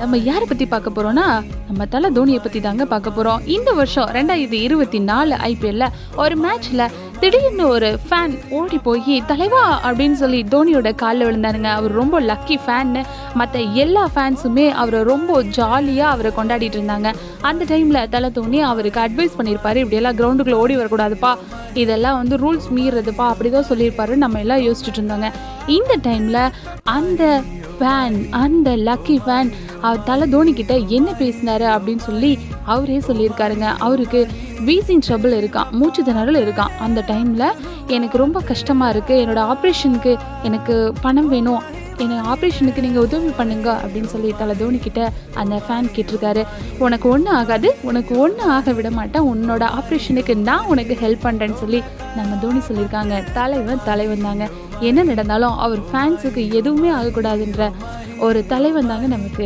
நம்ம யாரை பத்தி பார்க்க போறோம்னா நம்ம தல தோனியை பத்தி தாங்க பார்க்க போறோம். இந்த வருஷம் 2024 ஐபிஎல்ல ஒரு மேட்ச்ல திடீர்னு ஒரு ஃபேன் ஓடி போய் தலைவா அப்படின்னு சொல்லி தோனியோட காலில் விழுந்தாருங்க. அவர் ரொம்ப லக்கி ஃபேன்னு மற்ற எல்லா ஃபேன்ஸுமே அவரை ரொம்ப ஜாலியாக அவரை கொண்டாடிட்டு இருந்தாங்க. அந்த டைமில் தல தோனி அவருக்கு அட்வைஸ் பண்ணியிருப்பாரு, இப்படியெல்லாம் கிரவுண்டுக்குள்ளே ஓடி வரக்கூடாதுப்பா, இதெல்லாம் வந்து ரூல்ஸ் மீறுறதுப்பா, அப்படிதான் சொல்லியிருப்பாரு. நம்ம எல்லாம் யோசிச்சுட்டு இருந்தாங்க. இந்த டைமில் அந்த ஃபேன், அந்த லக்கி ஃபேன் அவர் தல தோனி கிட்ட என்ன பேசினாரு அப்படின்னு சொல்லி அவரே சொல்லியிருக்காருங்க. அவருக்கு வீசிங் ட்ரபிள் இருக்கான், மூச்சு திணறல் இருக்கான். அந்த டைமில் எனக்கு ரொம்ப கஷ்டமாக இருக்குது, என்னோடய ஆப்ரேஷனுக்கு எனக்கு பணம் வேணும், என்னை ஆப்ரேஷனுக்கு நீங்கள் உதவி பண்ணுங்க அப்படின்னு சொல்லி தல தோனி கிட்ட அந்த ஃபேன் கேட்டிருக்காரு. உனக்கு ஒன்றும் ஆகாது, உனக்கு ஒன்றும் ஆக விட மாட்டேன், உன்னோட ஆப்ரேஷனுக்கு நான் உனக்கு ஹெல்ப் பண்ணுறேன்னு சொல்லி நம்ம தோனி சொல்லியிருக்காங்க. தலைவன் தாங்க. என்ன நடந்தாலும் அவர் ஃபேன்ஸுக்கு எதுவுமே ஆகக்கூடாதுன்ற ஒரு தலைவன் தாங்க நமக்கு